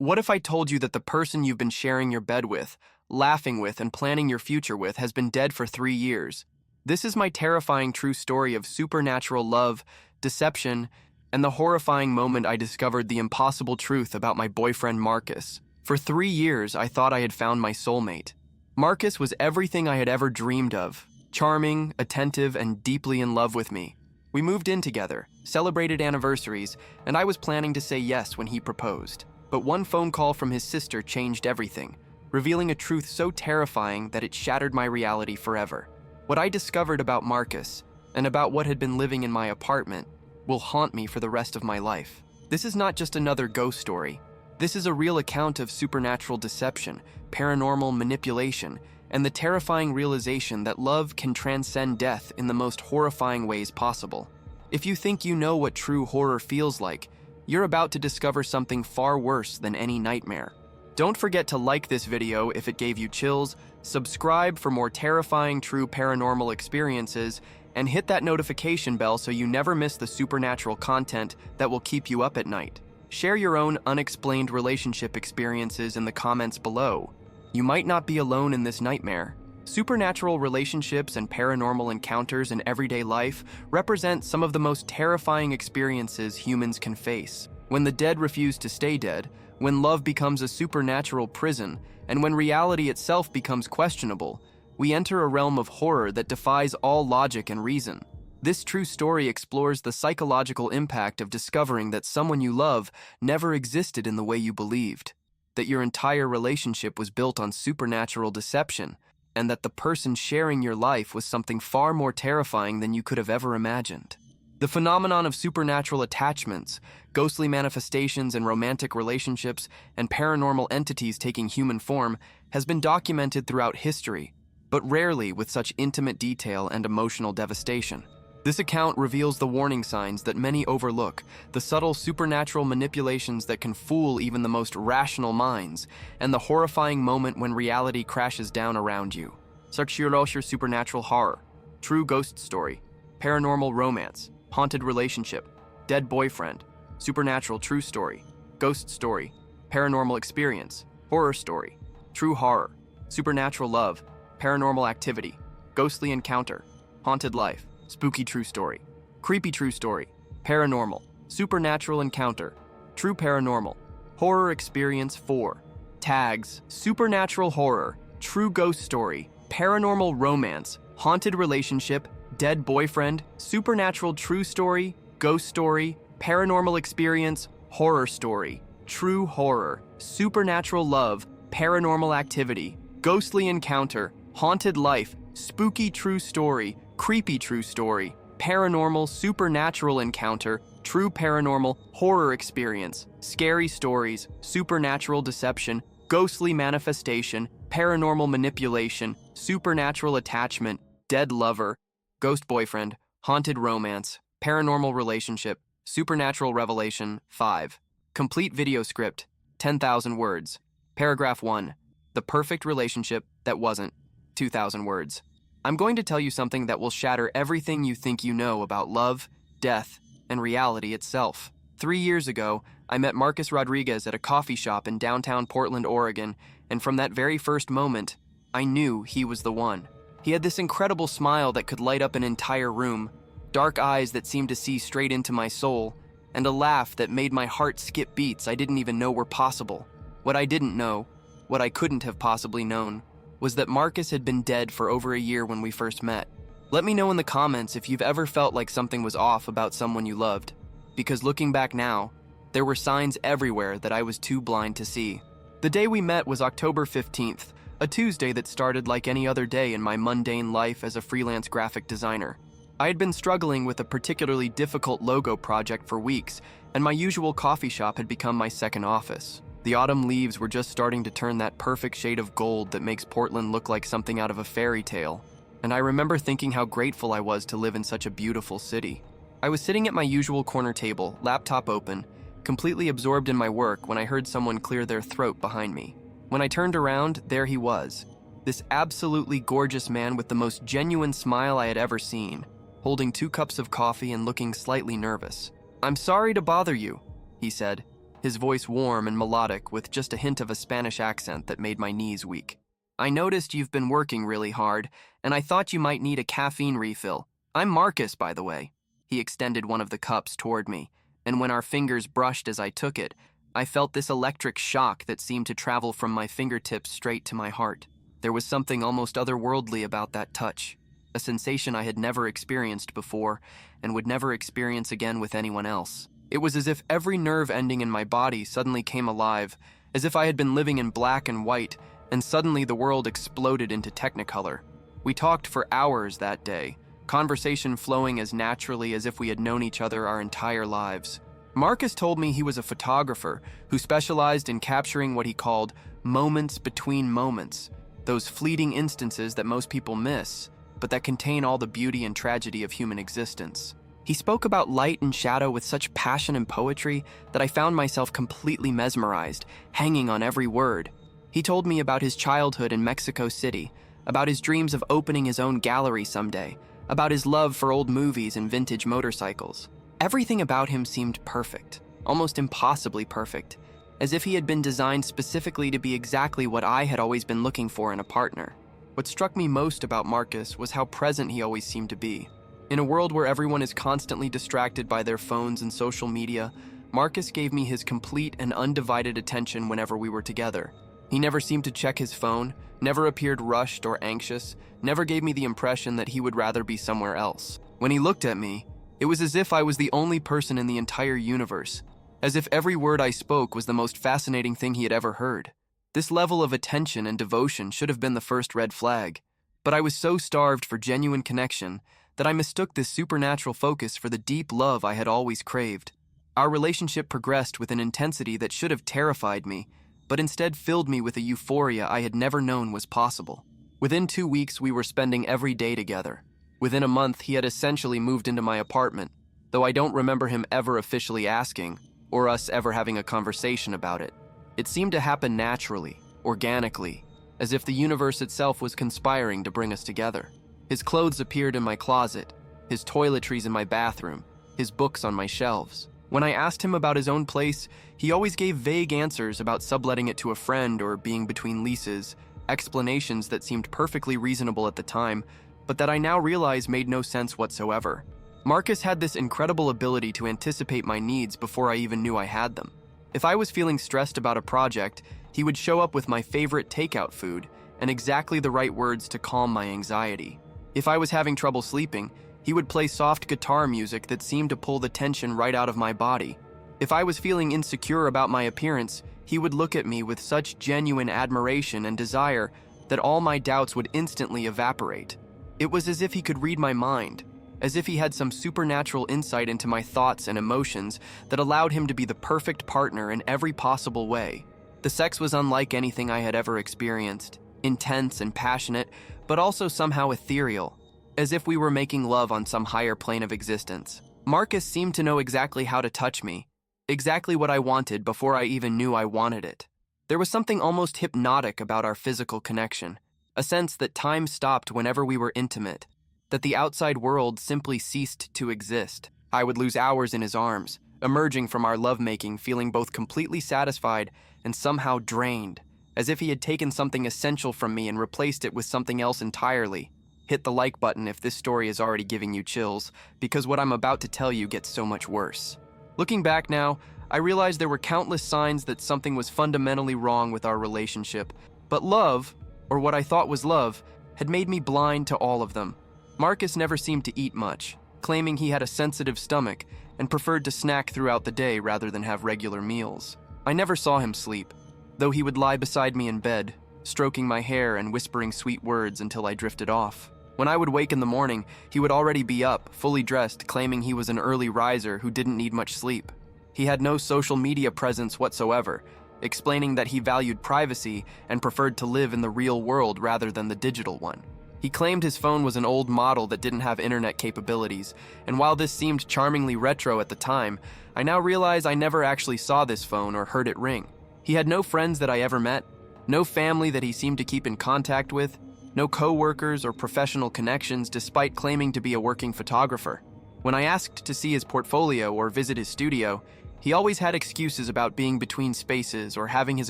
What if I told you that the person you've been sharing your bed with, laughing with, and planning your future with has been dead for 3 years? This is my terrifying true story of supernatural love, deception, and the horrifying moment I discovered the impossible truth about my boyfriend Marcus. For 3 years, I thought I had found my soulmate. Marcus was everything I had ever dreamed of, charming, attentive, and deeply in love with me. We moved in together, celebrated anniversaries, and I was planning to say yes when he proposed. But one phone call from his sister changed everything, revealing a truth so terrifying that it shattered my reality forever. What I discovered about Marcus, and about what had been living in my apartment, will haunt me for the rest of my life. This is not just another ghost story. This is a real account of supernatural deception, paranormal manipulation, and the terrifying realization that love can transcend death in the most horrifying ways possible. If you think you know what true horror feels like, you're about to discover something far worse than any nightmare. Don't forget to like this video if it gave you chills, subscribe for more terrifying true paranormal experiences, and hit that notification bell so you never miss the supernatural content that will keep you up at night. Share your own unexplained relationship experiences in the comments below. You might not be alone in this nightmare. Supernatural relationships and paranormal encounters in everyday life represent some of the most terrifying experiences humans can face. When the dead refuse to stay dead, when love becomes a supernatural prison, and when reality itself becomes questionable, we enter a realm of horror that defies all logic and reason. This true story explores the psychological impact of discovering that someone you love never existed in the way you believed, that your entire relationship was built on supernatural deception, and that the person sharing your life was something far more terrifying than you could have ever imagined. The phenomenon of supernatural attachments, ghostly manifestations in romantic relationships, and paranormal entities taking human form has been documented throughout history, but rarely with such intimate detail and emotional devastation. This account reveals the warning signs that many overlook, the subtle supernatural manipulations that can fool even the most rational minds, and the horrifying moment when reality crashes down around you. Such your supernatural horror, true ghost story, paranormal romance, haunted relationship, dead boyfriend, supernatural true story, ghost story, paranormal experience, horror story, true horror, supernatural love, paranormal activity, ghostly encounter, haunted life, spooky true story, creepy true story, paranormal, supernatural encounter, true paranormal, horror experience 4. Tags: supernatural horror, true ghost story, paranormal romance, haunted relationship, dead boyfriend, supernatural true story, ghost story, paranormal experience, horror story, true horror, supernatural love, paranormal activity, ghostly encounter, haunted life, spooky true story, creepy true story, paranormal supernatural encounter, true paranormal horror experience, scary stories, supernatural deception, ghostly manifestation, paranormal manipulation, supernatural attachment, dead lover, ghost boyfriend, haunted romance, paranormal relationship, supernatural revelation 5. Complete video script, 10,000 words. Paragraph 1. The perfect relationship that wasn't, 2,000 words. I'm going to tell you something that will shatter everything you think you know about love, death, and reality itself. 3 years ago, I met Marcus Rodriguez at a coffee shop in downtown Portland, Oregon, and from that very first moment, I knew he was the one. He had this incredible smile that could light up an entire room, dark eyes that seemed to see straight into my soul, and a laugh that made my heart skip beats I didn't even know were possible. What I didn't know, what I couldn't have possibly known, was that Marcus had been dead for over a year when we first met. Let me know in the comments if you've ever felt like something was off about someone you loved, because looking back now, there were signs everywhere that I was too blind to see. The day we met was October 15th, a Tuesday that started like any other day in my mundane life as a freelance graphic designer. I had been struggling with a particularly difficult logo project for weeks, and my usual coffee shop had become my second office. The autumn leaves were just starting to turn that perfect shade of gold that makes Portland look like something out of a fairy tale, and I remember thinking how grateful I was to live in such a beautiful city. I was sitting at my usual corner table, laptop open, completely absorbed in my work when I heard someone clear their throat behind me. When I turned around, there he was, this absolutely gorgeous man with the most genuine smile I had ever seen, holding 2 cups of coffee and looking slightly nervous. "I'm sorry to bother you," he said. his voice warm and melodic with just a hint of a Spanish accent that made my knees weak. "I noticed you've been working really hard, and I thought you might need a caffeine refill. I'm Marcus, by the way." He extended one of the cups toward me, and when our fingers brushed as I took it, I felt this electric shock that seemed to travel from my fingertips straight to my heart. There was something almost otherworldly about that touch, a sensation I had never experienced before and would never experience again with anyone else. It was as if every nerve ending in my body suddenly came alive, as if I had been living in black and white, and suddenly the world exploded into Technicolor. We talked for hours that day, conversation flowing as naturally as if we had known each other our entire lives. Marcus told me he was a photographer who specialized in capturing what he called moments between moments, those fleeting instances that most people miss, but that contain all the beauty and tragedy of human existence. He spoke about light and shadow with such passion and poetry that I found myself completely mesmerized, hanging on every word. He told me about his childhood in Mexico City, about his dreams of opening his own gallery someday, about his love for old movies and vintage motorcycles. Everything about him seemed perfect, almost impossibly perfect, as if he had been designed specifically to be exactly what I had always been looking for in a partner. What struck me most about Marcus was how present he always seemed to be. In a world where everyone is constantly distracted by their phones and social media, Marcus gave me his complete and undivided attention whenever we were together. He never seemed to check his phone, never appeared rushed or anxious, never gave me the impression that he would rather be somewhere else. When he looked at me, it was as if I was the only person in the entire universe, as if every word I spoke was the most fascinating thing he had ever heard. This level of attention and devotion should have been the first red flag, but I was so starved for genuine connection that I mistook this supernatural focus for the deep love I had always craved. Our relationship progressed with an intensity that should have terrified me, but instead filled me with a euphoria I had never known was possible. Within 2 weeks, we were spending every day together. Within a month, he had essentially moved into my apartment, though I don't remember him ever officially asking, or us ever having a conversation about it. It seemed to happen naturally, organically, as if the universe itself was conspiring to bring us together. His clothes appeared in my closet, his toiletries in my bathroom, his books on my shelves. When I asked him about his own place, he always gave vague answers about subletting it to a friend or being between leases, explanations that seemed perfectly reasonable at the time, but that I now realize made no sense whatsoever. Marcus had this incredible ability to anticipate my needs before I even knew I had them. If I was feeling stressed about a project, he would show up with my favorite takeout food and exactly the right words to calm my anxiety. If I was having trouble sleeping, he would play soft guitar music that seemed to pull the tension right out of my body. If I was feeling insecure about my appearance, he would look at me with such genuine admiration and desire that all my doubts would instantly evaporate. It was as if he could read my mind, as if he had some supernatural insight into my thoughts and emotions that allowed him to be the perfect partner in every possible way. The sex was unlike anything I had ever experienced, intense and passionate, but also somehow ethereal, as if we were making love on some higher plane of existence. Marcus seemed to know exactly how to touch me, exactly what I wanted before I even knew I wanted it. There was something almost hypnotic about our physical connection, a sense that time stopped whenever we were intimate, that the outside world simply ceased to exist. I would lose hours in his arms, emerging from our lovemaking feeling both completely satisfied and somehow drained, as if he had taken something essential from me and replaced it with something else entirely. Hit the like button if this story is already giving you chills, because what I'm about to tell you gets so much worse. Looking back now, I realized there were countless signs that something was fundamentally wrong with our relationship, but love, or what I thought was love, had made me blind to all of them. Marcus never seemed to eat much, claiming he had a sensitive stomach and preferred to snack throughout the day rather than have regular meals. I never saw him sleep, though he would lie beside me in bed, stroking my hair and whispering sweet words until I drifted off. When I would wake in the morning, he would already be up, fully dressed, claiming he was an early riser who didn't need much sleep. He had no social media presence whatsoever, explaining that he valued privacy and preferred to live in the real world rather than the digital one. He claimed his phone was an old model that didn't have internet capabilities, and while this seemed charmingly retro at the time, I now realize I never actually saw this phone or heard it ring. He had no friends that I ever met, no family that he seemed to keep in contact with, no co-workers or professional connections despite claiming to be a working photographer. When I asked to see his portfolio or visit his studio, He always had excuses about being between spaces or having his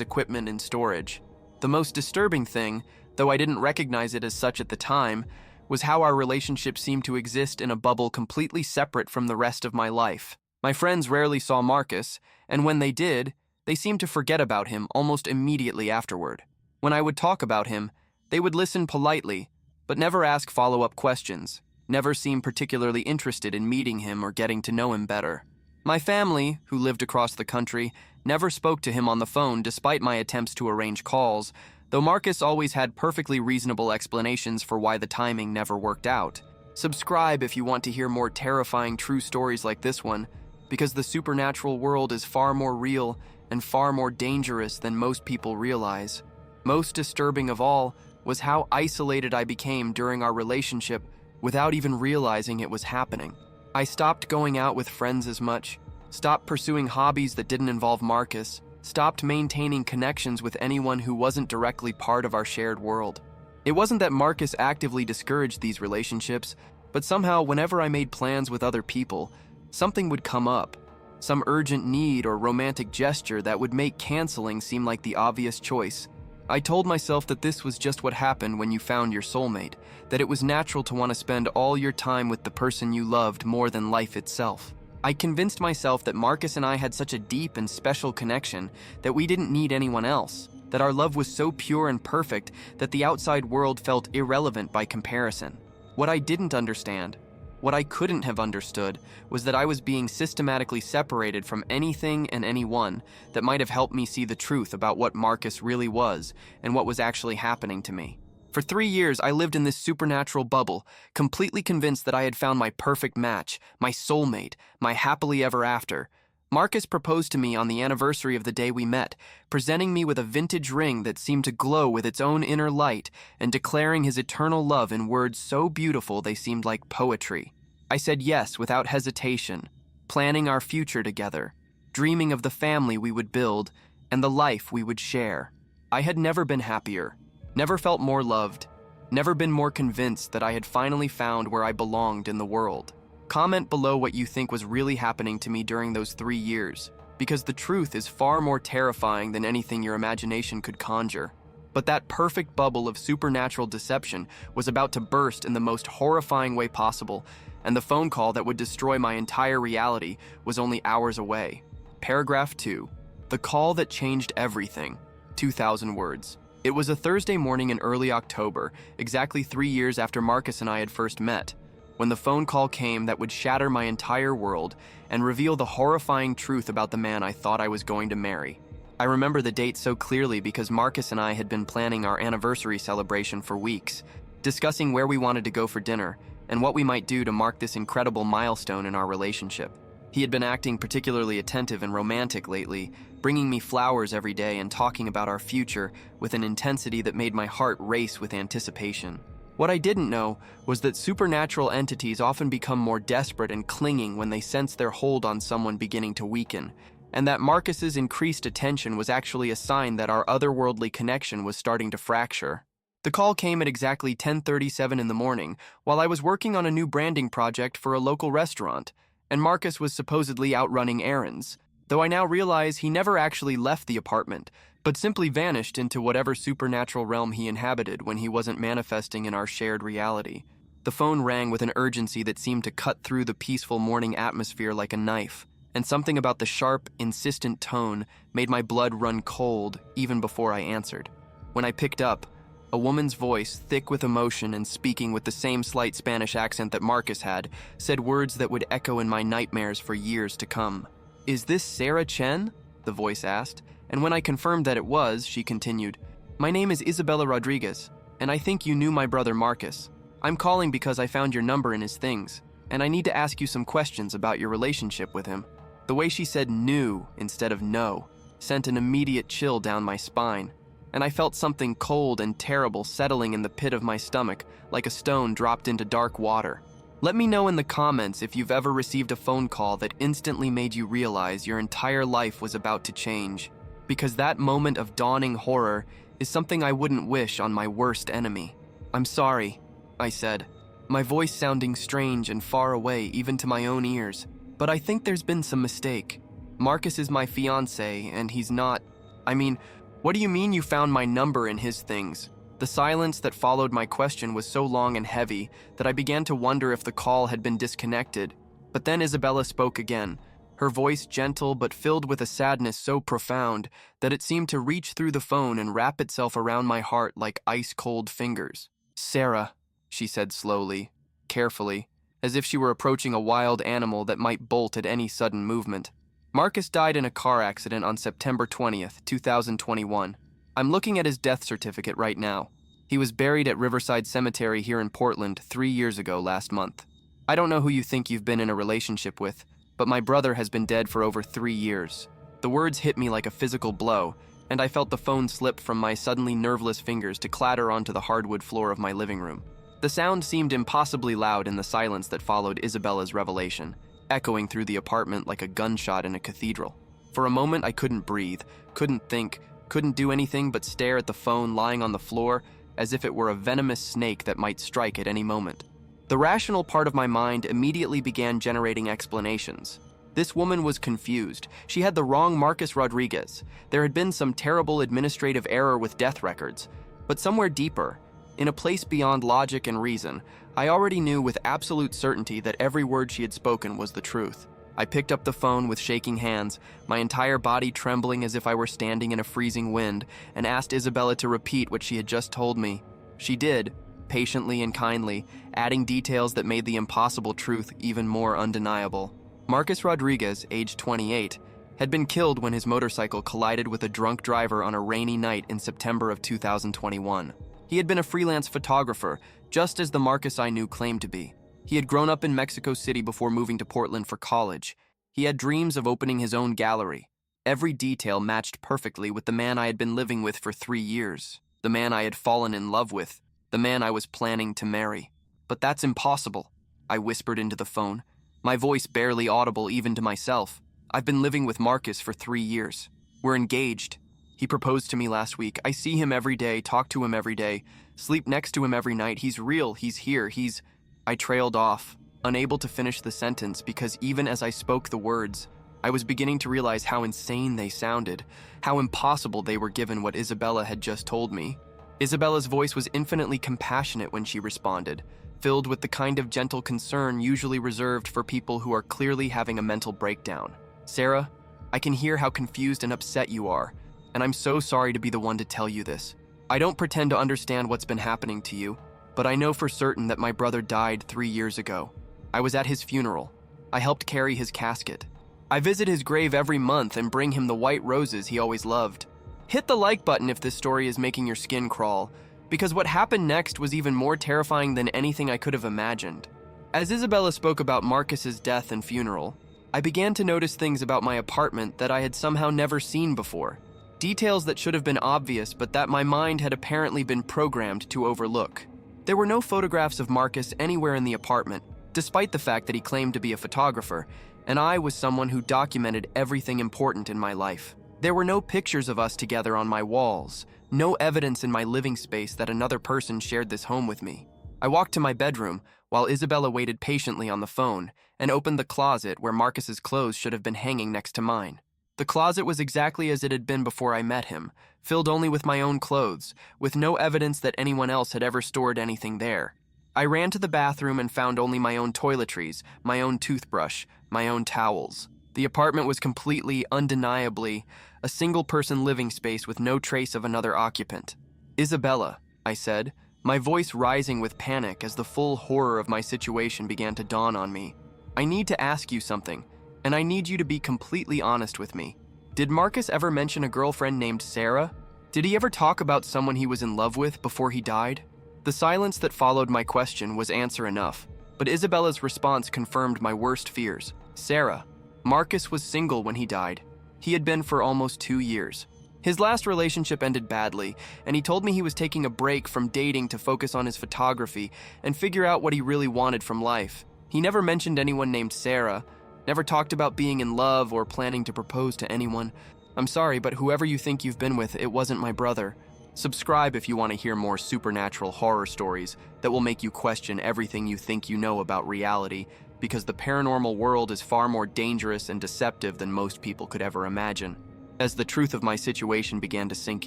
equipment in storage. The most disturbing thing, though I didn't recognize it as such at the time, was how our relationship seemed to exist in a bubble completely separate from the rest of my life. My friends rarely saw Marcus, and when they did, they seemed to forget about him almost immediately afterward. When I would talk about him, they would listen politely, but never ask follow-up questions, never seem particularly interested in meeting him or getting to know him better. My family, who lived across the country, never spoke to him on the phone despite my attempts to arrange calls, though Marcus always had perfectly reasonable explanations for why the timing never worked out. Subscribe if you want to hear more terrifying true stories like this one, because the supernatural world is far more real and far more dangerous than most people realize. Most disturbing of all was how isolated I became during our relationship without even realizing it was happening. I stopped going out with friends as much, stopped pursuing hobbies that didn't involve Marcus, stopped maintaining connections with anyone who wasn't directly part of our shared world. It wasn't that Marcus actively discouraged these relationships, but somehow whenever I made plans with other people, something would come up, some urgent need or romantic gesture that would make canceling seem like the obvious choice. I told myself that this was just what happened when you found your soulmate, that it was natural to want to spend all your time with the person you loved more than life itself. I convinced myself that Marcus and I had such a deep and special connection that we didn't need anyone else, that our love was so pure and perfect that the outside world felt irrelevant by comparison. What I didn't understand, what I couldn't have understood, was that I was being systematically separated from anything and anyone that might have helped me see the truth about what Marcus really was and what was actually happening to me. For 3 years, I lived in this supernatural bubble, completely convinced that I had found my perfect match, my soulmate, my happily ever after. Marcus proposed to me on the anniversary of the day we met, presenting me with a vintage ring that seemed to glow with its own inner light and declaring his eternal love in words so beautiful they seemed like poetry. I said yes without hesitation, planning our future together, dreaming of the family we would build and the life we would share. I had never been happier, never felt more loved, never been more convinced that I had finally found where I belonged in the world. Comment below what you think was really happening to me during those 3 years, because the truth is far more terrifying than anything your imagination could conjure. But that perfect bubble of supernatural deception was about to burst in the most horrifying way possible, and the phone call that would destroy my entire reality was only hours away. Paragraph 2. The call that changed everything. 2,000 words. It was a Thursday morning in early October, exactly 3 years after Marcus and I had first met, when the phone call came that would shatter my entire world and reveal the horrifying truth about the man I thought I was going to marry. I remember the date so clearly because Marcus and I had been planning our anniversary celebration for weeks, discussing where we wanted to go for dinner and what we might do to mark this incredible milestone in our relationship. He had been acting particularly attentive and romantic lately, bringing me flowers every day and talking about our future with an intensity that made my heart race with anticipation. What I didn't know was that supernatural entities often become more desperate and clinging when they sense their hold on someone beginning to weaken, and that Marcus's increased attention was actually a sign that our otherworldly connection was starting to fracture. The call came at exactly 10:37 in the morning while I was working on a new branding project for a local restaurant, and Marcus was supposedly out running errands, though I now realize he never actually left the apartment, but simply vanished into whatever supernatural realm he inhabited when he wasn't manifesting in our shared reality. The phone rang with an urgency that seemed to cut through the peaceful morning atmosphere like a knife, and something about the sharp, insistent tone made my blood run cold even before I answered. When I picked up, a woman's voice, thick with emotion and speaking with the same slight Spanish accent that Marcus had, said words that would echo in my nightmares for years to come. "Is this Sarah Chen?" the voice asked. And when I confirmed that it was, she continued, "My name is Isabella Rodriguez, and I think you knew my brother Marcus. I'm calling because I found your number in his things, and I need to ask you some questions about your relationship with him." The way she said "knew" instead of "no" sent an immediate chill down my spine, and I felt something cold and terrible settling in the pit of my stomach like a stone dropped into dark water. Let me know in the comments if you've ever received a phone call that instantly made you realize your entire life was about to change. Because that moment of dawning horror is something I wouldn't wish on my worst enemy. "I'm sorry," I said, my voice sounding strange and far away even to my own ears, "but I think there's been some mistake. Marcus is my fiancé, and he's not. I mean, what do you mean you found my number in his things? The silence that followed my question was so long and heavy that I began to wonder if the call had been disconnected. But then Isabella spoke again, her voice gentle but filled with a sadness so profound that it seemed to reach through the phone and wrap itself around my heart like ice-cold fingers. "Sarah," she said slowly, carefully, as if she were approaching a wild animal that might bolt at any sudden movement. "Marcus died in a car accident on September 20th, 2021. I'm looking at his death certificate right now. He was buried at Riverside Cemetery here in Portland 3 years ago last month. I don't know who you think you've been in a relationship with, but my brother has been dead for over 3 years." The words hit me like a physical blow, and I felt the phone slip from my suddenly nerveless fingers to clatter onto the hardwood floor of my living room. The sound seemed impossibly loud in the silence that followed Isabella's revelation, echoing through the apartment like a gunshot in a cathedral. For a moment, I couldn't breathe, couldn't think, couldn't do anything but stare at the phone lying on the floor as if it were a venomous snake that might strike at any moment. The rational part of my mind immediately began generating explanations. This woman was confused. She had the wrong Marcus Rodriguez. There had been some terrible administrative error with death records. But somewhere deeper, in a place beyond logic and reason, I already knew with absolute certainty that every word she had spoken was the truth. I picked up the phone with shaking hands, my entire body trembling as if I were standing in a freezing wind, and asked Isabella to repeat what she had just told me. She did, patiently and kindly, adding details that made the impossible truth even more undeniable. Marcus Rodriguez, age 28, had been killed when his motorcycle collided with a drunk driver on a rainy night in September of 2021. He had been a freelance photographer, just as the Marcus I knew claimed to be. He had grown up in Mexico City before moving to Portland for college. He had dreams of opening his own gallery. Every detail matched perfectly with the man I had been living with for 3 years, the man I had fallen in love with, the man I was planning to marry. "But that's impossible," I whispered into the phone, my voice barely audible even to myself. "I've been living with Marcus for 3 years. We're engaged. He proposed to me last week. I see him every day, talk to him every day, sleep next to him every night. He's real, he's here, he's..." I trailed off, unable to finish the sentence because even as I spoke the words, I was beginning to realize how insane they sounded, how impossible they were given what Isabella had just told me. Isabella's voice was infinitely compassionate when she responded, filled with the kind of gentle concern usually reserved for people who are clearly having a mental breakdown. "Sarah, I can hear how confused and upset you are, and I'm so sorry to be the one to tell you this. I don't pretend to understand what's been happening to you, but I know for certain that my brother died 3 years ago. I was at his funeral. I helped carry his casket. I visit his grave every month and bring him the white roses he always loved. Hit the like button if this story is making your skin crawl, because what happened next was even more terrifying than anything I could have imagined." As Isabella spoke about Marcus's death and funeral, I began to notice things about my apartment that I had somehow never seen before. Details that should have been obvious, but that my mind had apparently been programmed to overlook. There were no photographs of Marcus anywhere in the apartment, despite the fact that he claimed to be a photographer, and I was someone who documented everything important in my life. There were no pictures of us together on my walls, no evidence in my living space that another person shared this home with me. I walked to my bedroom while Isabella waited patiently on the phone and opened the closet where Marcus's clothes should have been hanging next to mine. The closet was exactly as it had been before I met him, filled only with my own clothes, with no evidence that anyone else had ever stored anything there. I ran to the bathroom and found only my own toiletries, my own toothbrush, my own towels. The apartment was completely, undeniably, a single-person living space with no trace of another occupant. "Isabella," I said, my voice rising with panic as the full horror of my situation began to dawn on me. "I need to ask you something, and I need you to be completely honest with me. Did Marcus ever mention a girlfriend named Sarah? Did he ever talk about someone he was in love with before he died?" The silence that followed my question was answer enough, but Isabella's response confirmed my worst fears. "Sarah, Marcus was single when he died. He had been for almost 2 years. His last relationship ended badly, and he told me he was taking a break from dating to focus on his photography and figure out what he really wanted from life. He never mentioned anyone named Sarah, never talked about being in love or planning to propose to anyone. I'm sorry, but whoever you think you've been with, it wasn't my brother." Subscribe if you want to hear more supernatural horror stories that will make you question everything you think you know about reality, because the paranormal world is far more dangerous and deceptive than most people could ever imagine. As the truth of my situation began to sink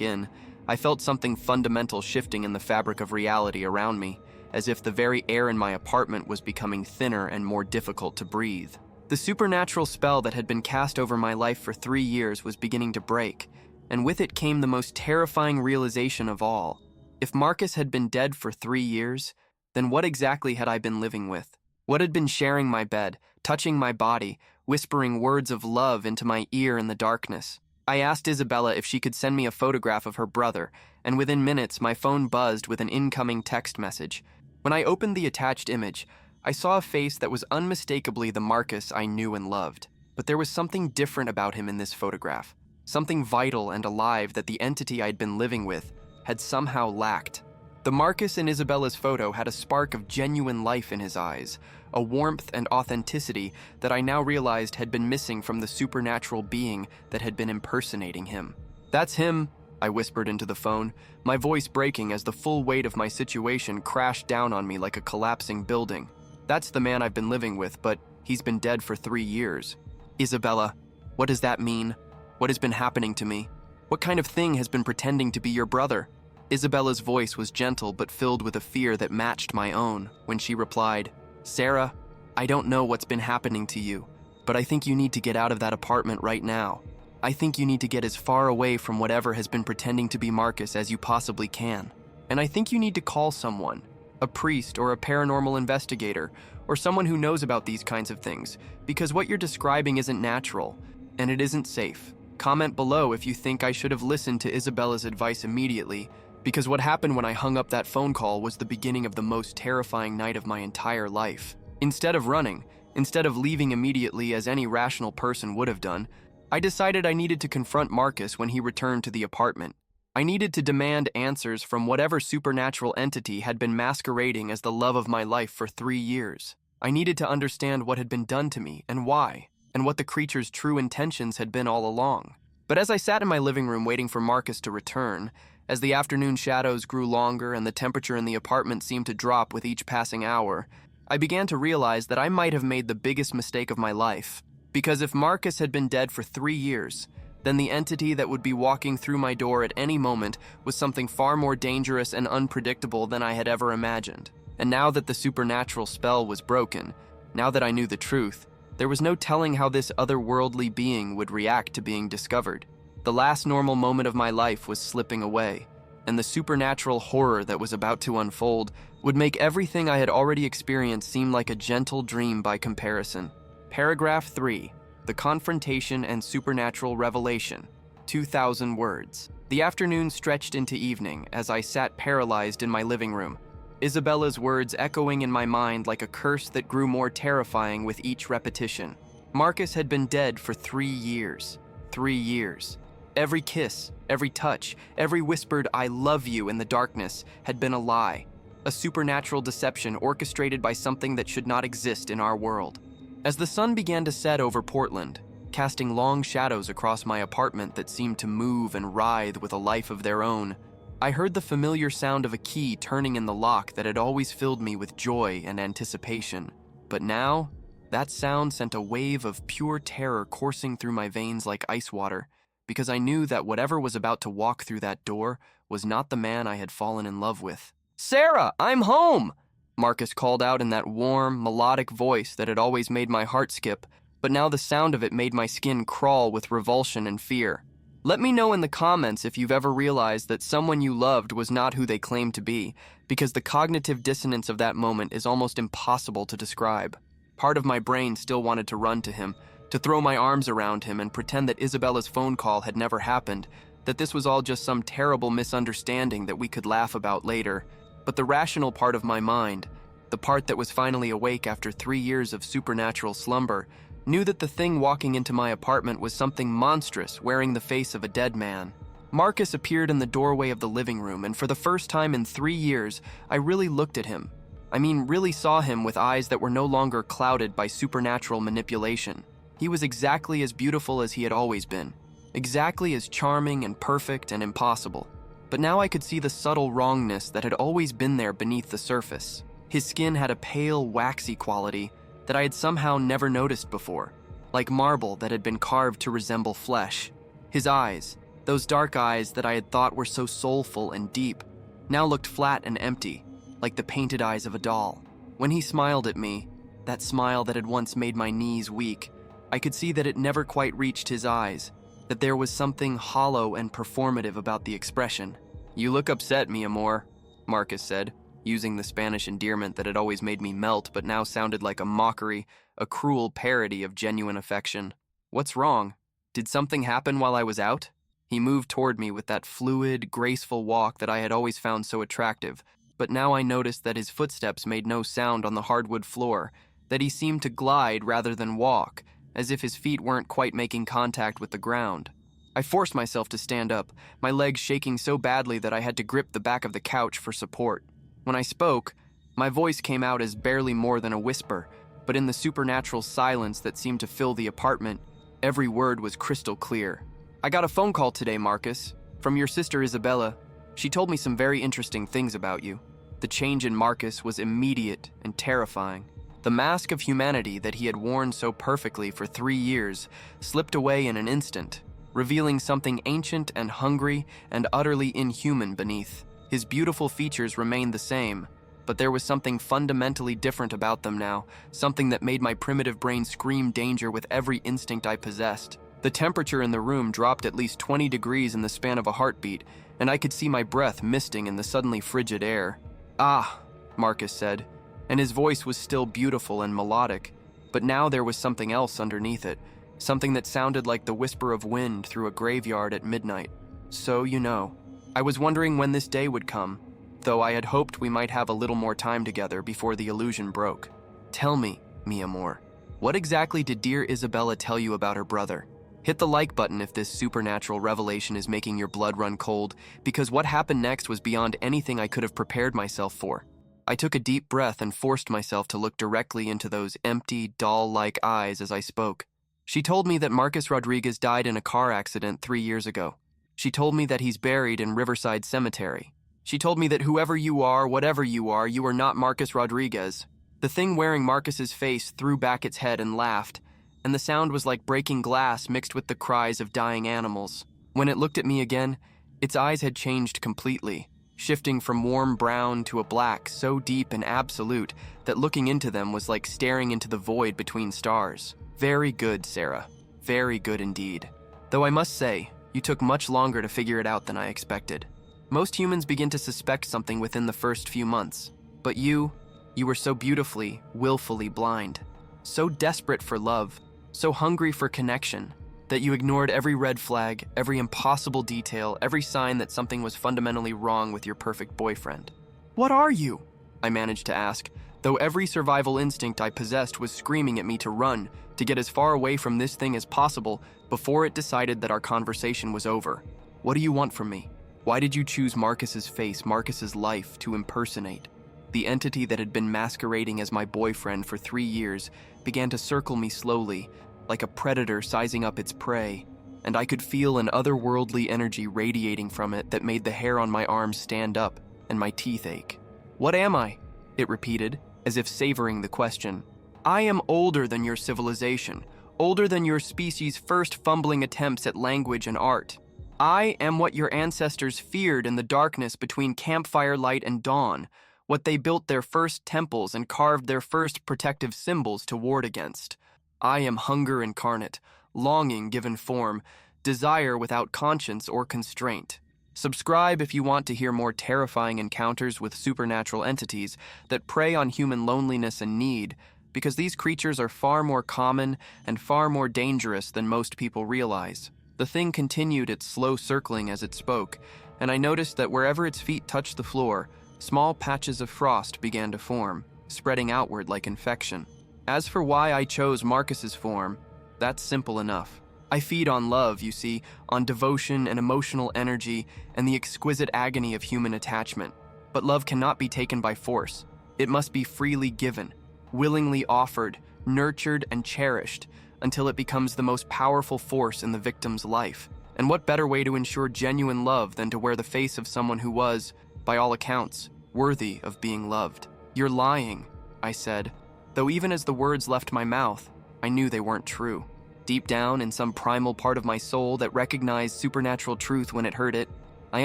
in, I felt something fundamental shifting in the fabric of reality around me, as if the very air in my apartment was becoming thinner and more difficult to breathe. The supernatural spell that had been cast over my life for 3 years was beginning to break, and with it came the most terrifying realization of all. If Marcus had been dead for 3 years, then what exactly had I been living with? What had been sharing my bed, touching my body, whispering words of love into my ear in the darkness? I asked Isabella if she could send me a photograph of her brother, and within minutes my phone buzzed with an incoming text message. When I opened the attached image, I saw a face that was unmistakably the Marcus I knew and loved. But there was something different about him in this photograph, something vital and alive that the entity I'd been living with had somehow lacked. The Marcus in Isabella's photo had a spark of genuine life in his eyes, a warmth and authenticity that I now realized had been missing from the supernatural being that had been impersonating him. "That's him," I whispered into the phone, my voice breaking as the full weight of my situation crashed down on me like a collapsing building. "That's the man I've been living with, but he's been dead for 3 years. Isabella, what does that mean? What has been happening to me? What kind of thing has been pretending to be your brother?" Isabella's voice was gentle but filled with a fear that matched my own when she replied, "Sarah, I don't know what's been happening to you, but I think you need to get out of that apartment right now. I think you need to get as far away from whatever has been pretending to be Marcus as you possibly can. And I think you need to call someone, a priest or a paranormal investigator, or someone who knows about these kinds of things, because what you're describing isn't natural, and it isn't safe. Comment below if you think I should have listened to Isabella's advice immediately, because what happened when I hung up that phone call was the beginning of the most terrifying night of my entire life. Instead of running, instead of leaving immediately as any rational person would have done, I decided I needed to confront Marcus when he returned to the apartment. I needed to demand answers from whatever supernatural entity had been masquerading as the love of my life for 3 years. I needed to understand what had been done to me and why, and what the creature's true intentions had been all along. But as I sat in my living room waiting for Marcus to return, as the afternoon shadows grew longer and the temperature in the apartment seemed to drop with each passing hour, I began to realize that I might have made the biggest mistake of my life. Because if Marcus had been dead for 3 years, then the entity that would be walking through my door at any moment was something far more dangerous and unpredictable than I had ever imagined. And now that the supernatural spell was broken, now that I knew the truth, there was no telling how this otherworldly being would react to being discovered. The last normal moment of my life was slipping away, and the supernatural horror that was about to unfold would make everything I had already experienced seem like a gentle dream by comparison. Paragraph 3. The Confrontation and Supernatural Revelation. 2,000 words. The afternoon stretched into evening as I sat paralyzed in my living room, Isabella's words echoing in my mind like a curse that grew more terrifying with each repetition. Marcus had been dead for 3 years. 3 years. Every kiss, every touch, every whispered "I love you" in the darkness had been a lie, a supernatural deception orchestrated by something that should not exist in our world. As the sun began to set over Portland, casting long shadows across my apartment that seemed to move and writhe with a life of their own, I heard the familiar sound of a key turning in the lock that had always filled me with joy and anticipation. But now, that sound sent a wave of pure terror coursing through my veins like ice water, because I knew that whatever was about to walk through that door was not the man I had fallen in love with. "Sarah, I'm home!" Marcus called out in that warm, melodic voice that had always made my heart skip, but now the sound of it made my skin crawl with revulsion and fear. Let me know in the comments if you've ever realized that someone you loved was not who they claimed to be, because the cognitive dissonance of that moment is almost impossible to describe. Part of my brain still wanted to run to him, to throw my arms around him and pretend that Isabella's phone call had never happened, that this was all just some terrible misunderstanding that we could laugh about later. But the rational part of my mind, the part that was finally awake after 3 years of supernatural slumber, knew that the thing walking into my apartment was something monstrous wearing the face of a dead man. Marcus appeared in the doorway of the living room, and for the first time in 3 years, I really looked at him. Really saw him with eyes that were no longer clouded by supernatural manipulation. He was exactly as beautiful as he had always been, exactly as charming and perfect and impossible. But now I could see the subtle wrongness that had always been there beneath the surface. His skin had a pale, waxy quality that I had somehow never noticed before, like marble that had been carved to resemble flesh. His eyes, those dark eyes that I had thought were so soulful and deep, now looked flat and empty, like the painted eyes of a doll. When he smiled at me, that smile that had once made my knees weak, I could see that it never quite reached his eyes, that there was something hollow and performative about the expression. "You look upset, mi amor," Marcus said, using the Spanish endearment that had always made me melt but now sounded like a mockery, a cruel parody of genuine affection. "What's wrong? Did something happen while I was out?" He moved toward me with that fluid, graceful walk that I had always found so attractive, but now I noticed that his footsteps made no sound on the hardwood floor, that he seemed to glide rather than walk, as if his feet weren't quite making contact with the ground. I forced myself to stand up, my legs shaking so badly that I had to grip the back of the couch for support. When I spoke, my voice came out as barely more than a whisper, but in the supernatural silence that seemed to fill the apartment, every word was crystal clear. "I got a phone call today, Marcus, from your sister Isabella. She told me some very interesting things about you." The change in Marcus was immediate and terrifying. The mask of humanity that he had worn so perfectly for 3 years slipped away in an instant, revealing something ancient and hungry and utterly inhuman beneath. His beautiful features remained the same, but there was something fundamentally different about them now, something that made my primitive brain scream danger with every instinct I possessed. The temperature in the room dropped at least 20 degrees in the span of a heartbeat, and I could see my breath misting in the suddenly frigid air. "Ah," Marcus said, and his voice was still beautiful and melodic, but now there was something else underneath it, something that sounded like the whisper of wind through a graveyard at midnight. "So you know, I was wondering when this day would come, though I had hoped we might have a little more time together before the illusion broke. Tell me, mi amor, what exactly did dear Isabella tell you about her brother?" Hit the like button if this supernatural revelation is making your blood run cold, because what happened next was beyond anything I could have prepared myself for. I took a deep breath and forced myself to look directly into those empty, doll-like eyes as I spoke. "She told me that Marcus Rodriguez died in a car accident 3 years ago. She told me that he's buried in Riverside Cemetery. She told me that whoever you are, whatever you are not Marcus Rodriguez." The thing wearing Marcus's face threw back its head and laughed, and the sound was like breaking glass mixed with the cries of dying animals. When it looked at me again, its eyes had changed completely, shifting from warm brown to a black so deep and absolute that looking into them was like staring into the void between stars. "Very good, Sarah. Very good indeed. Though I must say, you took much longer to figure it out than I expected. Most humans begin to suspect something within the first few months, but you were so beautifully, willfully blind, so desperate for love, so hungry for connection, that you ignored every red flag, every impossible detail, every sign that something was fundamentally wrong with your perfect boyfriend." "What are you?" I managed to ask, though every survival instinct I possessed was screaming at me to run, to get as far away from this thing as possible before it decided that our conversation was over. "What do you want from me? Why did you choose Marcus's face, Marcus's life, to impersonate?" The entity that had been masquerading as my boyfriend for 3 years began to circle me slowly, like a predator sizing up its prey, and I could feel an otherworldly energy radiating from it that made the hair on my arms stand up and my teeth ache. "What am I?" it repeated, as if savoring the question. "I am older than your civilization, older than your species' first fumbling attempts at language and art. I am what your ancestors feared in the darkness between campfire light and dawn, what they built their first temples and carved their first protective symbols to ward against. I am hunger incarnate, longing given form, desire without conscience or constraint. Subscribe if you want to hear more terrifying encounters with supernatural entities that prey on human loneliness and need, because these creatures are far more common and far more dangerous than most people realize." The thing continued its slow circling as it spoke, and I noticed that wherever its feet touched the floor, small patches of frost began to form, spreading outward like infection. As for why I chose Marcus's form, that's simple enough. I feed on love, you see, on devotion and emotional energy and the exquisite agony of human attachment. But love cannot be taken by force. It must be freely given, willingly offered, nurtured, and cherished until it becomes the most powerful force in the victim's life. And what better way to ensure genuine love than to wear the face of someone who was, by all accounts, worthy of being loved? "You're lying," I said, though even as the words left my mouth, I knew they weren't true. Deep down, in some primal part of my soul that recognized supernatural truth when it heard it, I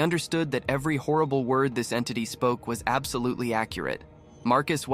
understood that every horrible word this entity spoke was absolutely accurate. Marcus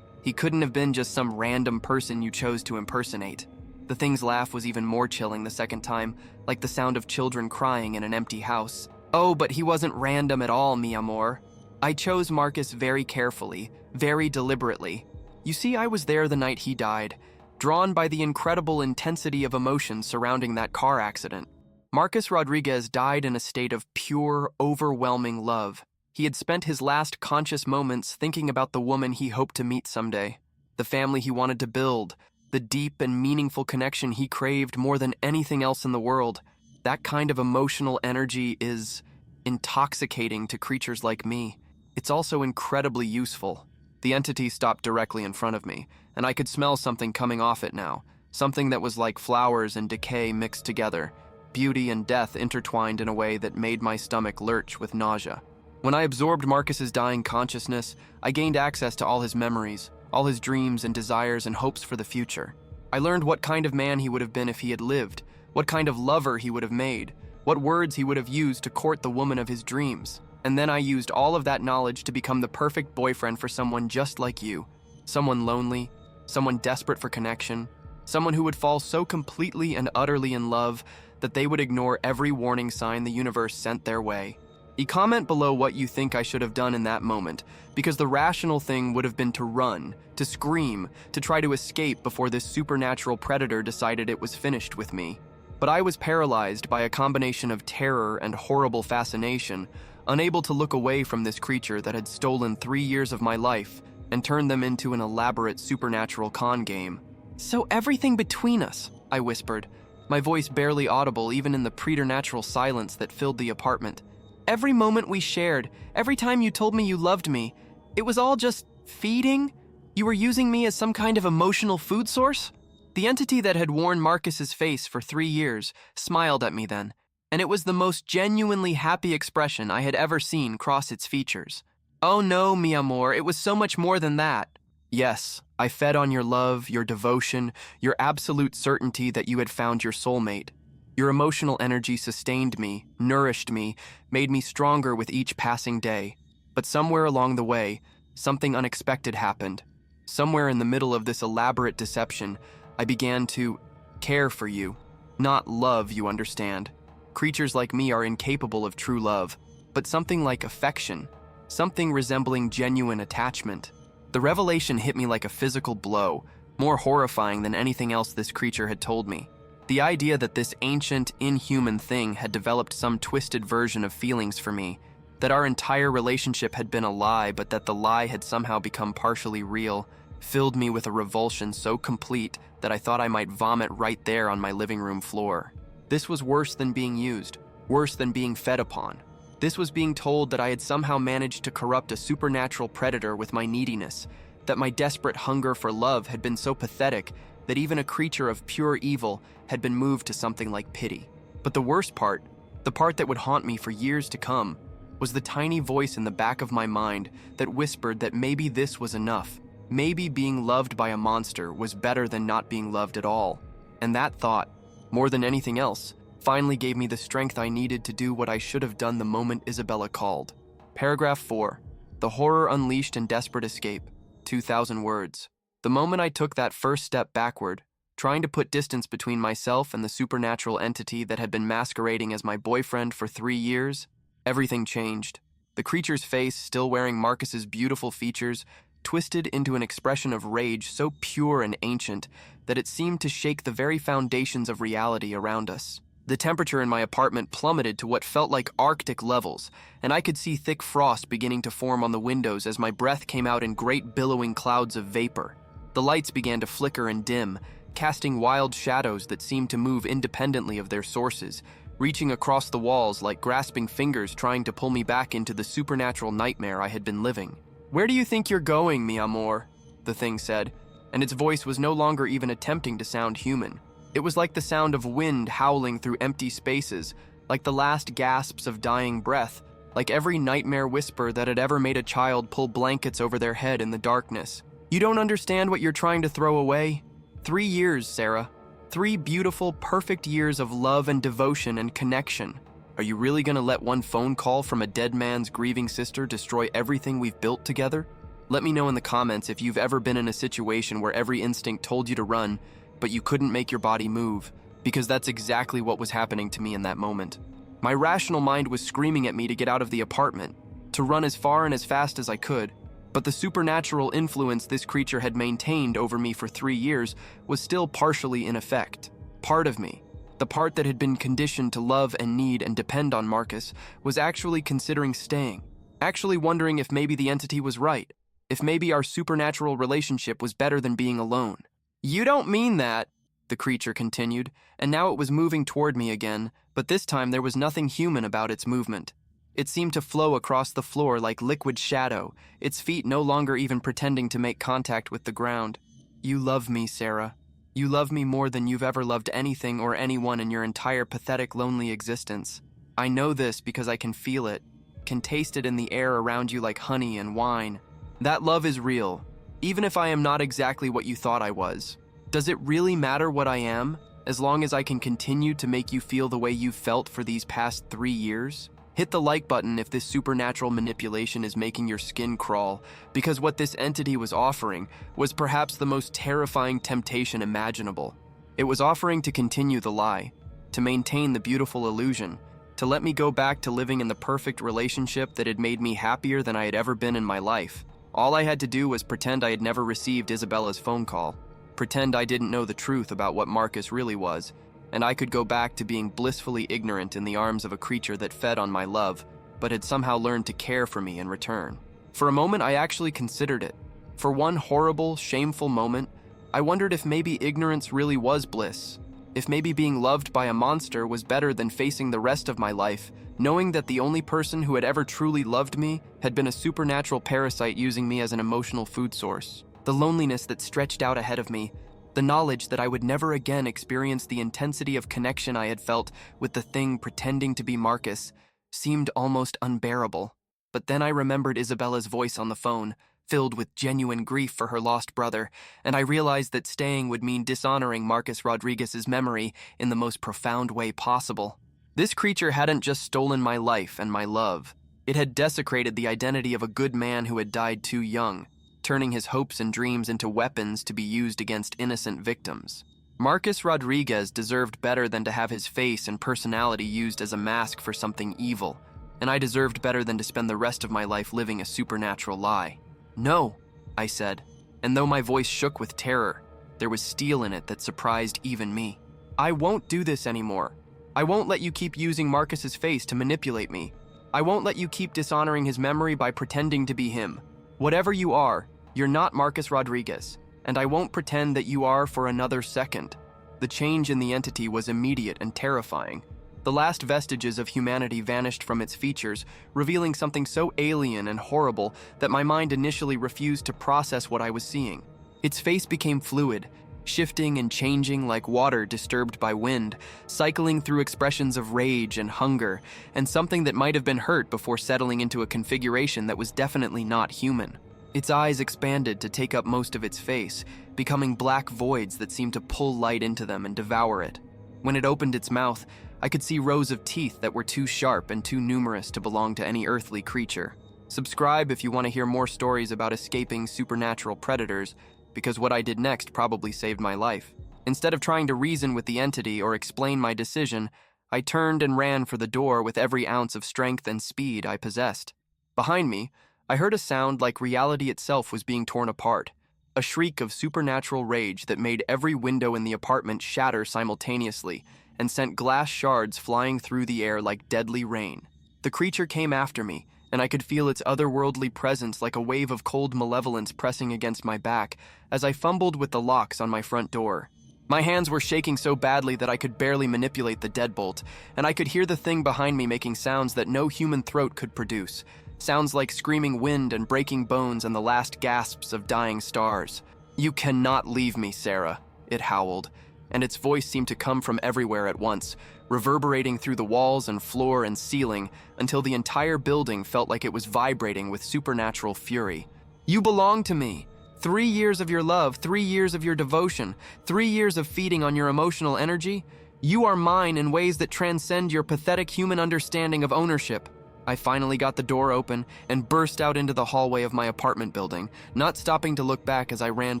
he couldn't have been just some random person you chose to impersonate. The thing's laugh was even more chilling the second time, like the sound of children crying in an empty house. Oh, but he wasn't random at all, mi amor. I chose Marcus very carefully, very deliberately. You see, I was there the night he died, drawn by the incredible intensity of emotion surrounding that car accident. Marcus Rodriguez died in a state of pure, overwhelming love. He had spent his last conscious moments thinking about the woman he hoped to meet someday, the family he wanted to build, the deep and meaningful connection he craved more than anything else in the world. That kind of emotional energy is intoxicating to creatures like me. It's also incredibly useful. The entity stopped directly in front of me, and I could smell something coming off it now, something that was like flowers and decay mixed together, beauty and death intertwined in a way that made my stomach lurch with nausea. When I absorbed Marcus's dying consciousness, I gained access to all his memories, all his dreams and desires and hopes for the future. I learned what kind of man he would have been if he had lived, what kind of lover he would have made, what words he would have used to court the woman of his dreams. And then I used all of that knowledge to become the perfect boyfriend for someone just like you. Someone lonely, someone desperate for connection, someone who would fall so completely and utterly in love that they would ignore every warning sign the universe sent their way. Comment below what you think I should have done in that moment, because the rational thing would have been to run, to scream, to try to escape before this supernatural predator decided it was finished with me. But I was paralyzed by a combination of terror and horrible fascination, unable to look away from this creature that had stolen 3 years of my life and turned them into an elaborate supernatural con game. "So everything between us," I whispered, my voice barely audible even in the preternatural silence that filled the apartment. "Every moment we shared, every time you told me you loved me, it was all just feeding? You were using me as some kind of emotional food source?" The entity that had worn Marcus's face for 3 years smiled at me then, and it was the most genuinely happy expression I had ever seen cross its features. "Oh no, mi amor, it was so much more than that. Yes, I fed on your love, your devotion, your absolute certainty that you had found your soulmate. Your emotional energy sustained me, nourished me, made me stronger with each passing day. But somewhere along the way, something unexpected happened. Somewhere in the middle of this elaborate deception, I began to care for you. Not love, you understand. Creatures like me are incapable of true love, but something like affection, something resembling genuine attachment. The revelation hit me like a physical blow, more horrifying than anything else this creature had told me. The idea that this ancient, inhuman thing had developed some twisted version of feelings for me, that our entire relationship had been a lie, but that the lie had somehow become partially real, filled me with a revulsion so complete that I thought I might vomit right there on my living room floor. This was worse than being used, worse than being fed upon. This was being told that I had somehow managed to corrupt a supernatural predator with my neediness, that my desperate hunger for love had been so pathetic that even a creature of pure evil had been moved to something like pity. But the worst part, the part that would haunt me for years to come, was the tiny voice in the back of my mind that whispered that maybe this was enough. Maybe being loved by a monster was better than not being loved at all. And that thought, more than anything else, finally gave me the strength I needed to do what I should have done the moment Isabella called. Paragraph 4. The horror unleashed in desperate escape. 2,000 words. The moment I took that first step backward, trying to put distance between myself and the supernatural entity that had been masquerading as my boyfriend for 3 years, everything changed. The creature's face, still wearing Marcus's beautiful features, twisted into an expression of rage so pure and ancient that it seemed to shake the very foundations of reality around us. The temperature in my apartment plummeted to what felt like Arctic levels, and I could see thick frost beginning to form on the windows as my breath came out in great billowing clouds of vapor. The lights began to flicker and dim, casting wild shadows that seemed to move independently of their sources, reaching across the walls like grasping fingers trying to pull me back into the supernatural nightmare I had been living. "Where do you think you're going, mi amor?" the thing said, and its voice was no longer even attempting to sound human. It was like the sound of wind howling through empty spaces, like the last gasps of dying breath, like every nightmare whisper that had ever made a child pull blankets over their head in the darkness. You don't understand what you're trying to throw away? 3 years, Sarah. 3 beautiful, perfect years of love and devotion and connection. Are you really gonna let one phone call from a dead man's grieving sister destroy everything we've built together? Let me know in the comments if you've ever been in a situation where every instinct told you to run, but you couldn't make your body move, because that's exactly what was happening to me in that moment. My rational mind was screaming at me to get out of the apartment, to run as far and as fast as I could, but the supernatural influence this creature had maintained over me for 3 years was still partially in effect. Part of me, the part that had been conditioned to love and need and depend on Marcus, was actually considering staying, actually wondering if maybe the entity was right, if maybe our supernatural relationship was better than being alone. "You don't mean that," the creature continued, and now it was moving toward me again, but this time there was nothing human about its movement. It seemed to flow across the floor like liquid shadow, its feet no longer even pretending to make contact with the ground. "You love me, Sarah. You love me more than you've ever loved anything or anyone in your entire pathetic, lonely existence. I know this because I can feel it, can taste it in the air around you like honey and wine. That love is real, even if I am not exactly what you thought I was. Does it really matter what I am, as long as I can continue to make you feel the way you've felt for these past 3 years? Hit the like button if this supernatural manipulation is making your skin crawl, because what this entity was offering was perhaps the most terrifying temptation imaginable. It was offering to continue the lie, to maintain the beautiful illusion, to let me go back to living in the perfect relationship that had made me happier than I had ever been in my life. All I had to do was pretend I had never received Isabella's phone call, pretend I didn't know the truth about what Marcus really was, and I could go back to being blissfully ignorant in the arms of a creature that fed on my love, but had somehow learned to care for me in return. For a moment, I actually considered it. For one horrible, shameful moment, I wondered if maybe ignorance really was bliss, if maybe being loved by a monster was better than facing the rest of my life, knowing that the only person who had ever truly loved me had been a supernatural parasite using me as an emotional food source. The loneliness that stretched out ahead of me, the knowledge that I would never again experience the intensity of connection I had felt with the thing pretending to be Marcus, seemed almost unbearable. But then I remembered Isabella's voice on the phone, filled with genuine grief for her lost brother, and I realized that staying would mean dishonoring Marcus Rodriguez's memory in the most profound way possible. This creature hadn't just stolen my life and my love. It had desecrated the identity of a good man who had died too young, turning his hopes and dreams into weapons to be used against innocent victims. Marcus Rodriguez deserved better than to have his face and personality used as a mask for something evil, and I deserved better than to spend the rest of my life living a supernatural lie. "No," I said, and though my voice shook with terror, there was steel in it that surprised even me. "I won't do this anymore. I won't let you keep using Marcus's face to manipulate me. I won't let you keep dishonoring his memory by pretending to be him. Whatever you are, you're not Marcus Rodriguez, and I won't pretend that you are for another second." The change in the entity was immediate and terrifying. The last vestiges of humanity vanished from its features, revealing something so alien and horrible that my mind initially refused to process what I was seeing. Its face became fluid, shifting and changing like water disturbed by wind, cycling through expressions of rage and hunger, and something that might have been hurt before settling into a configuration that was definitely not human. Its eyes expanded to take up most of its face, becoming black voids that seemed to pull light into them and devour it. When it opened its mouth, I could see rows of teeth that were too sharp and too numerous to belong to any earthly creature. Subscribe if you want to hear more stories about escaping supernatural predators, because what I did next probably saved my life. Instead of trying to reason with the entity or explain my decision, I turned and ran for the door with every ounce of strength and speed I possessed. Behind me, I heard a sound like reality itself was being torn apart, a shriek of supernatural rage that made every window in the apartment shatter simultaneously and sent glass shards flying through the air like deadly rain. The creature came after me, and I could feel its otherworldly presence like a wave of cold malevolence pressing against my back as I fumbled with the locks on my front door. My hands were shaking so badly that I could barely manipulate the deadbolt, and I could hear the thing behind me making sounds that no human throat could produce. Sounds like screaming wind and breaking bones and the last gasps of dying stars. "You cannot leave me, Sarah," it howled, and its voice seemed to come from everywhere at once, reverberating through the walls and floor and ceiling until the entire building felt like it was vibrating with supernatural fury. "You belong to me. 3 years of your love, 3 years of your devotion, 3 years of feeding on your emotional energy. You are mine in ways that transcend your pathetic human understanding of ownership. I finally got the door open and burst out into the hallway of my apartment building, not stopping to look back as I ran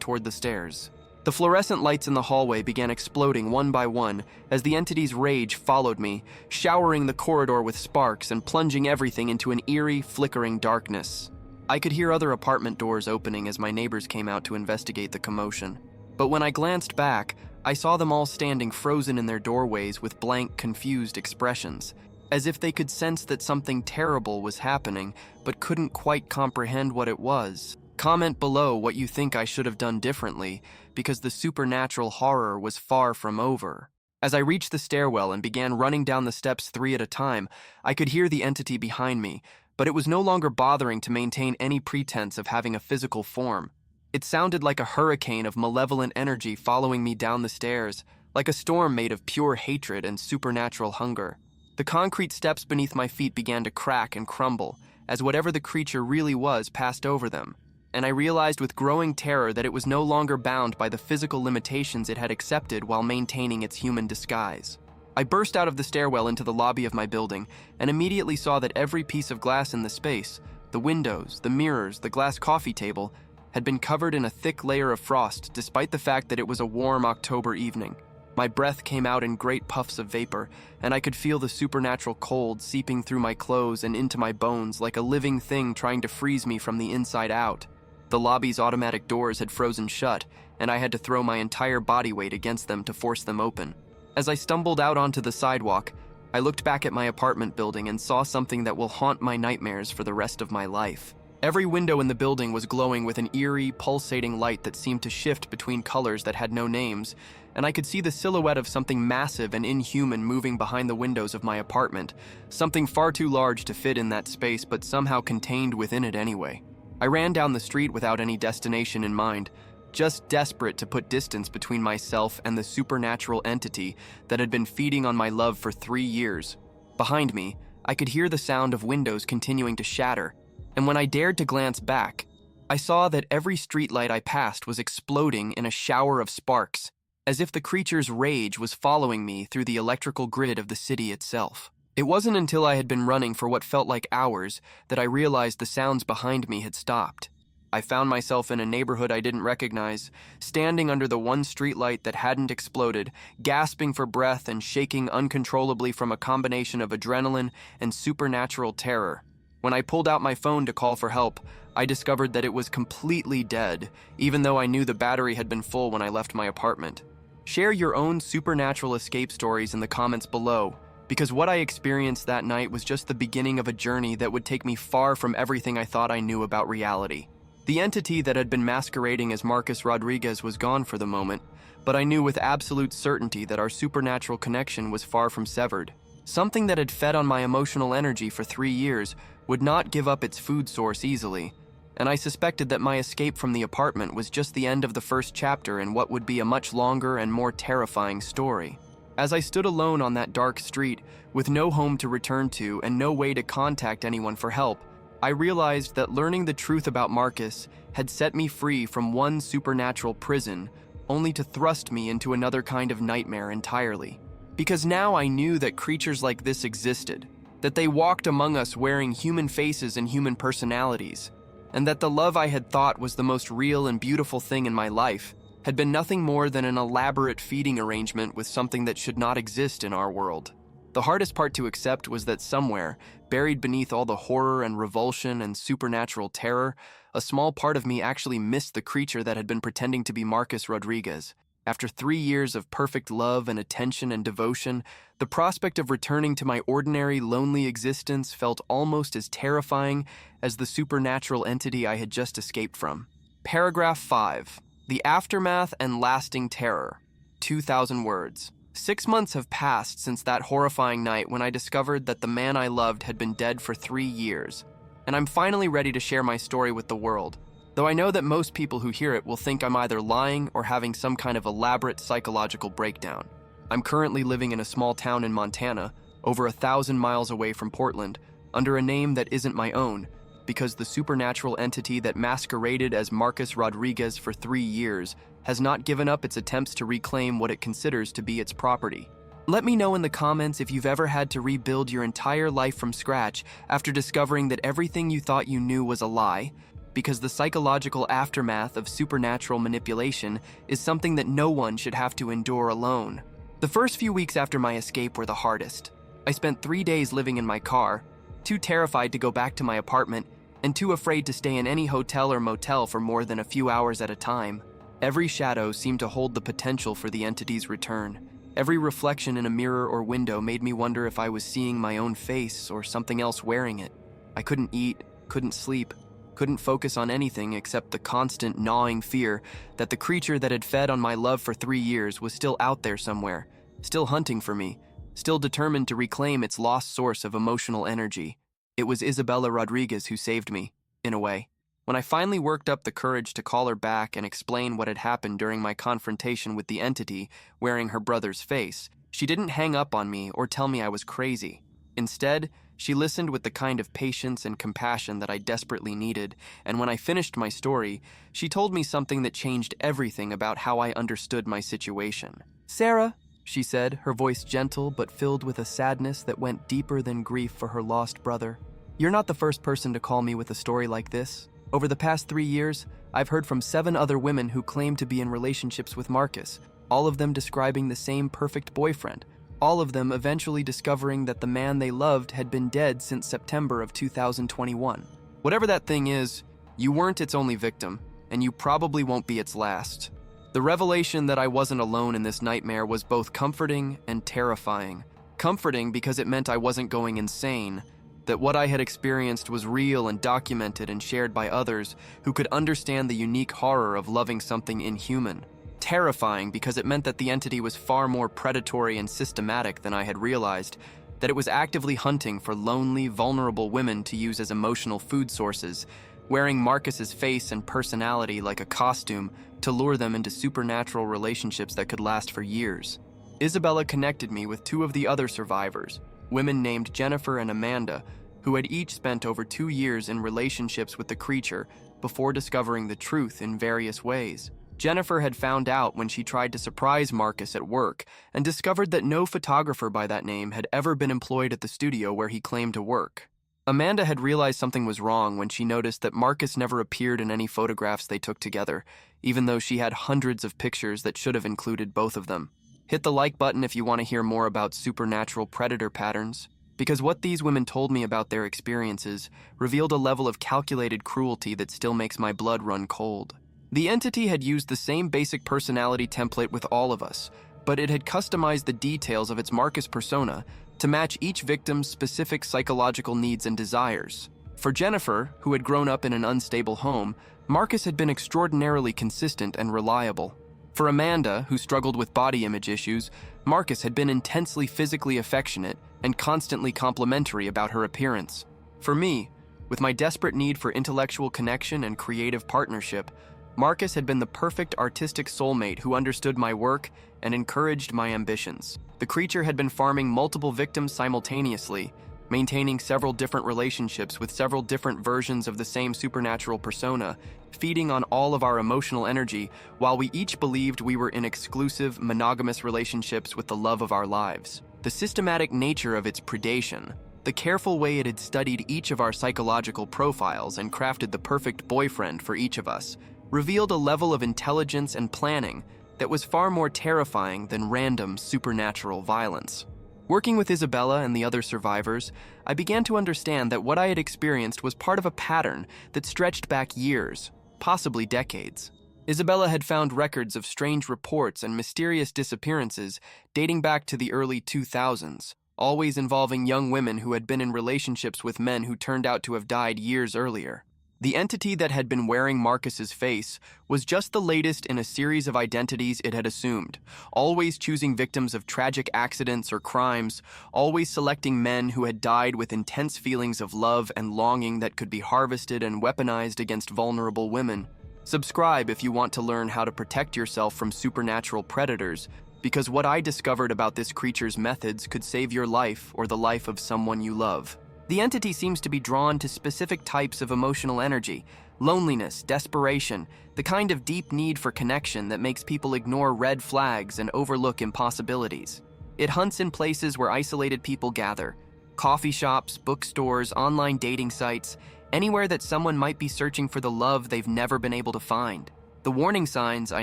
toward the stairs. The fluorescent lights in the hallway began exploding one by one as the entity's rage followed me, showering the corridor with sparks and plunging everything into an eerie, flickering darkness. I could hear other apartment doors opening as my neighbors came out to investigate the commotion. But when I glanced back, I saw them all standing frozen in their doorways with blank, confused expressions, as if they could sense that something terrible was happening, but couldn't quite comprehend what it was. Comment below what you think I should have done differently, because the supernatural horror was far from over. As I reached the stairwell and began running down the steps 3 at a time, I could hear the entity behind me, but it was no longer bothering to maintain any pretense of having a physical form. It sounded like a hurricane of malevolent energy following me down the stairs, like a storm made of pure hatred and supernatural hunger. The concrete steps beneath my feet began to crack and crumble, as whatever the creature really was passed over them, and I realized with growing terror that it was no longer bound by the physical limitations it had accepted while maintaining its human disguise. I burst out of the stairwell into the lobby of my building and immediately saw that every piece of glass in the space, the windows, the mirrors, the glass coffee table, had been covered in a thick layer of frost despite the fact that it was a warm October evening. My breath came out in great puffs of vapor, and I could feel the supernatural cold seeping through my clothes and into my bones like a living thing trying to freeze me from the inside out. The lobby's automatic doors had frozen shut, and I had to throw my entire body weight against them to force them open. As I stumbled out onto the sidewalk, I looked back at my apartment building and saw something that will haunt my nightmares for the rest of my life. Every window in the building was glowing with an eerie, pulsating light that seemed to shift between colors that had no names, and I could see the silhouette of something massive and inhuman moving behind the windows of my apartment, something far too large to fit in that space but somehow contained within it anyway. I ran down the street without any destination in mind, just desperate to put distance between myself and the supernatural entity that had been feeding on my love for 3 years. Behind me, I could hear the sound of windows continuing to shatter, and when I dared to glance back, I saw that every streetlight I passed was exploding in a shower of sparks, as if the creature's rage was following me through the electrical grid of the city itself. It wasn't until I had been running for what felt like hours that I realized the sounds behind me had stopped. I found myself in a neighborhood I didn't recognize, standing under the one streetlight that hadn't exploded, gasping for breath and shaking uncontrollably from a combination of adrenaline and supernatural terror. When I pulled out my phone to call for help, I discovered that it was completely dead, even though I knew the battery had been full when I left my apartment. Share your own supernatural escape stories in the comments below, because what I experienced that night was just the beginning of a journey that would take me far from everything I thought I knew about reality. The entity that had been masquerading as Marcus Rodriguez was gone for the moment, but I knew with absolute certainty that our supernatural connection was far from severed. Something that had fed on my emotional energy for 3 years would not give up its food source easily, and I suspected that my escape from the apartment was just the end of the first chapter in what would be a much longer and more terrifying story. As I stood alone on that dark street, with no home to return to and no way to contact anyone for help, I realized that learning the truth about Marcus had set me free from one supernatural prison, only to thrust me into another kind of nightmare entirely. Because now I knew that creatures like this existed, that they walked among us wearing human faces and human personalities, and that the love I had thought was the most real and beautiful thing in my life had been nothing more than an elaborate feeding arrangement with something that should not exist in our world. The hardest part to accept was that somewhere, buried beneath all the horror and revulsion and supernatural terror, a small part of me actually missed the creature that had been pretending to be Marcus Rodriguez. After 3 years of perfect love and attention and devotion, the prospect of returning to my ordinary, lonely existence felt almost as terrifying as the supernatural entity I had just escaped from. Paragraph 5. The Aftermath and Lasting Terror. 2,000 words. 6 months have passed since that horrifying night when I discovered that the man I loved had been dead for 3 years, and I'm finally ready to share my story with the world. Though I know that most people who hear it will think I'm either lying or having some kind of elaborate psychological breakdown. I'm currently living in a small town in Montana, over 1,000 miles away from Portland, under a name that isn't my own, because the supernatural entity that masqueraded as Marcus Rodriguez for 3 years has not given up its attempts to reclaim what it considers to be its property. Let me know in the comments if you've ever had to rebuild your entire life from scratch after discovering that everything you thought you knew was a lie, because the psychological aftermath of supernatural manipulation is something that no one should have to endure alone. The first few weeks after my escape were the hardest. I spent 3 days living in my car, too terrified to go back to my apartment, and too afraid to stay in any hotel or motel for more than a few hours at a time. Every shadow seemed to hold the potential for the entity's return. Every reflection in a mirror or window made me wonder if I was seeing my own face or something else wearing it. I couldn't eat, couldn't sleep, couldn't focus on anything except the constant gnawing fear that the creature that had fed on my love for 3 years was still out there somewhere, still hunting for me, still determined to reclaim its lost source of emotional energy. It was Isabella Rodriguez who saved me, in a way. When I finally worked up the courage to call her back and explain what had happened during my confrontation with the entity wearing her brother's face, she didn't hang up on me or tell me I was crazy. Instead, she listened with the kind of patience and compassion that I desperately needed, and when I finished my story, she told me something that changed everything about how I understood my situation. "Sarah," she said, her voice gentle but filled with a sadness that went deeper than grief for her lost brother. "You're not the first person to call me with a story like this. Over the past 3 years, I've heard from 7 other women who claim to be in relationships with Marcus, all of them describing the same perfect boyfriend, all of them eventually discovering that the man they loved had been dead since September of 2021. Whatever that thing is, you weren't its only victim, and you probably won't be its last." The revelation that I wasn't alone in this nightmare was both comforting and terrifying. Comforting because it meant I wasn't going insane, that what I had experienced was real and documented and shared by others who could understand the unique horror of loving something inhuman. Terrifying because it meant that the entity was far more predatory and systematic than I had realized, that it was actively hunting for lonely, vulnerable women to use as emotional food sources, wearing Marcus's face and personality like a costume to lure them into supernatural relationships that could last for years. Isabella connected me with 2 of the other survivors, women named Jennifer and Amanda, who had each spent over 2 years in relationships with the creature before discovering the truth in various ways. Jennifer had found out when she tried to surprise Marcus at work and discovered that no photographer by that name had ever been employed at the studio where he claimed to work. Amanda had realized something was wrong when she noticed that Marcus never appeared in any photographs they took together, even though she had hundreds of pictures that should have included both of them. Hit the like button if you want to hear more about supernatural predator patterns, because what these women told me about their experiences revealed a level of calculated cruelty that still makes my blood run cold. The entity had used the same basic personality template with all of us, but it had customized the details of its Marcus persona to match each victim's specific psychological needs and desires. For Jennifer, who had grown up in an unstable home, Marcus had been extraordinarily consistent and reliable. For Amanda, who struggled with body image issues, Marcus had been intensely physically affectionate and constantly complimentary about her appearance. For me, with my desperate need for intellectual connection and creative partnership, Marcus had been the perfect artistic soulmate who understood my work and encouraged my ambitions. The creature had been farming multiple victims simultaneously, maintaining several different relationships with several different versions of the same supernatural persona, feeding on all of our emotional energy while we each believed we were in exclusive, monogamous relationships with the love of our lives. The systematic nature of its predation, the careful way it had studied each of our psychological profiles and crafted the perfect boyfriend for each of us, revealed a level of intelligence and planning that was far more terrifying than random supernatural violence. Working with Isabella and the other survivors, I began to understand that what I had experienced was part of a pattern that stretched back years, possibly decades. Isabella had found records of strange reports and mysterious disappearances dating back to the early 2000s, always involving young women who had been in relationships with men who turned out to have died years earlier. The entity that had been wearing Marcus's face was just the latest in a series of identities it had assumed, always choosing victims of tragic accidents or crimes, always selecting men who had died with intense feelings of love and longing that could be harvested and weaponized against vulnerable women. Subscribe if you want to learn how to protect yourself from supernatural predators, because what I discovered about this creature's methods could save your life or the life of someone you love. The entity seems to be drawn to specific types of emotional energy, loneliness, desperation, the kind of deep need for connection that makes people ignore red flags and overlook impossibilities. It hunts in places where isolated people gather: coffee shops, bookstores, online dating sites, anywhere that someone might be searching for the love they've never been able to find. The warning signs, I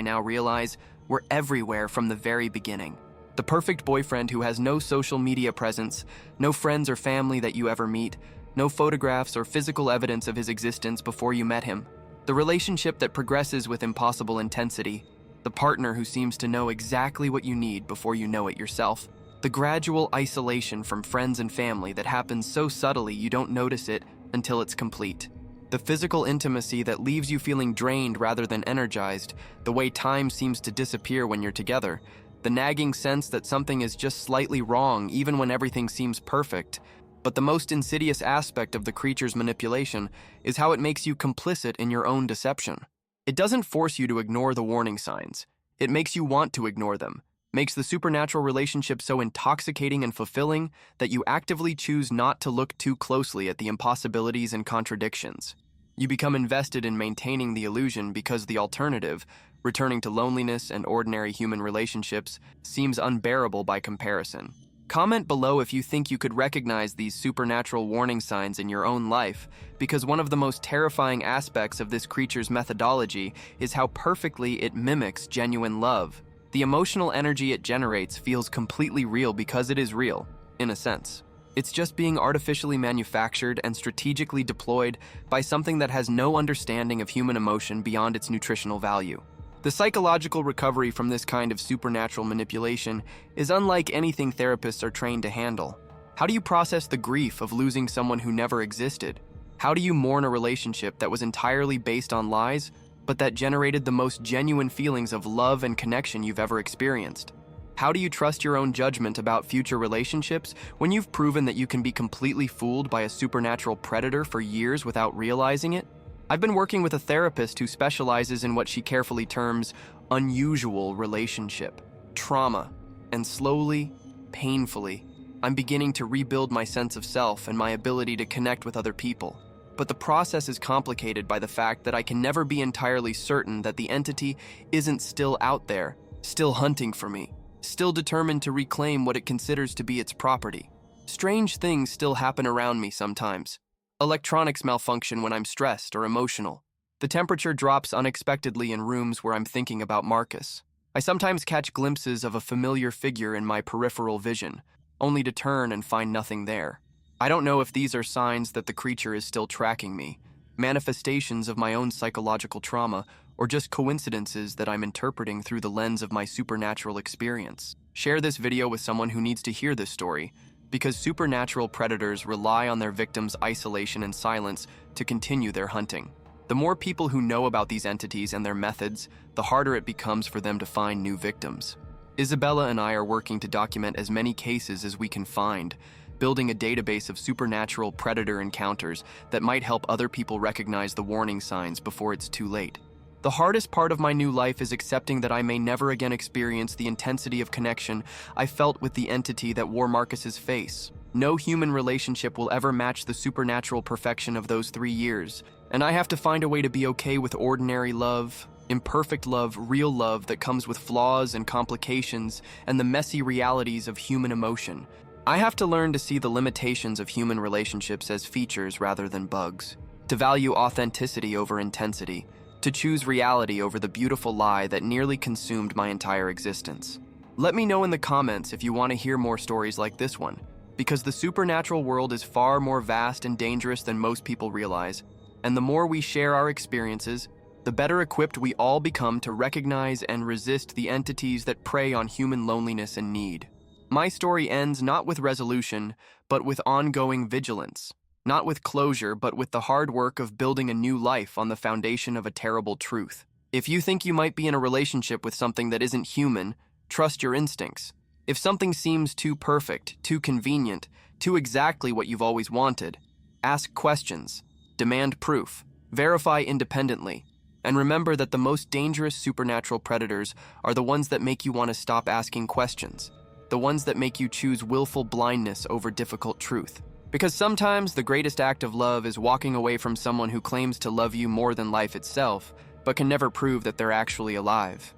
now realize, were everywhere from the very beginning. The perfect boyfriend who has no social media presence, no friends or family that you ever meet, no photographs or physical evidence of his existence before you met him. The relationship that progresses with impossible intensity. The partner who seems to know exactly what you need before you know it yourself. The gradual isolation from friends and family that happens so subtly you don't notice it until it's complete. The physical intimacy that leaves you feeling drained rather than energized, the way time seems to disappear when you're together, the nagging sense that something is just slightly wrong even when everything seems perfect. But the most insidious aspect of the creature's manipulation is how it makes you complicit in your own deception. It doesn't force you to ignore the warning signs. It makes you want to ignore them, makes the supernatural relationship so intoxicating and fulfilling that you actively choose not to look too closely at the impossibilities and contradictions. You become invested in maintaining the illusion because the alternative, returning to loneliness and ordinary human relationships, seems unbearable by comparison. Comment below if you think you could recognize these supernatural warning signs in your own life, because one of the most terrifying aspects of this creature's methodology is how perfectly it mimics genuine love. The emotional energy it generates feels completely real because it is real, in a sense. It's just being artificially manufactured and strategically deployed by something that has no understanding of human emotion beyond its nutritional value. The psychological recovery from this kind of supernatural manipulation is unlike anything therapists are trained to handle. How do you process the grief of losing someone who never existed? How do you mourn a relationship that was entirely based on lies, but that generated the most genuine feelings of love and connection you've ever experienced? How do you trust your own judgment about future relationships when you've proven that you can be completely fooled by a supernatural predator for years without realizing it? I've been working with a therapist who specializes in what she carefully terms unusual relationship trauma, and slowly, painfully, I'm beginning to rebuild my sense of self and my ability to connect with other people. But the process is complicated by the fact that I can never be entirely certain that the entity isn't still out there, still hunting for me, still determined to reclaim what it considers to be its property. Strange things still happen around me sometimes. Electronics malfunction when I'm stressed or emotional. The temperature drops unexpectedly in rooms where I'm thinking about Marcus. I sometimes catch glimpses of a familiar figure in my peripheral vision, only to turn and find nothing there. I don't know if these are signs that the creature is still tracking me, manifestations of my own psychological trauma, or just coincidences that I'm interpreting through the lens of my supernatural experience. Share this video with someone who needs to hear this story, because supernatural predators rely on their victims' isolation and silence to continue their hunting. The more people who know about these entities and their methods, the harder it becomes for them to find new victims. Isabella and I are working to document as many cases as we can find, building a database of supernatural predator encounters that might help other people recognize the warning signs before it's too late. The hardest part of my new life is accepting that I may never again experience the intensity of connection I felt with the entity that wore Marcus's face. No human relationship will ever match the supernatural perfection of those 3 years, and I have to find a way to be okay with ordinary love, imperfect love, real love that comes with flaws and complications and the messy realities of human emotion. I have to learn to see the limitations of human relationships as features rather than bugs, to value authenticity over intensity, to choose reality over the beautiful lie that nearly consumed my entire existence. Let me know in the comments if you want to hear more stories like this one, because the supernatural world is far more vast and dangerous than most people realize, and the more we share our experiences, the better equipped we all become to recognize and resist the entities that prey on human loneliness and need. My story ends not with resolution, but with ongoing vigilance. Not with closure, but with the hard work of building a new life on the foundation of a terrible truth. If you think you might be in a relationship with something that isn't human, trust your instincts. If something seems too perfect, too convenient, too exactly what you've always wanted, ask questions, demand proof, verify independently, and remember that the most dangerous supernatural predators are the ones that make you want to stop asking questions, the ones that make you choose willful blindness over difficult truth. Because sometimes the greatest act of love is walking away from someone who claims to love you more than life itself, but can never prove that they're actually alive.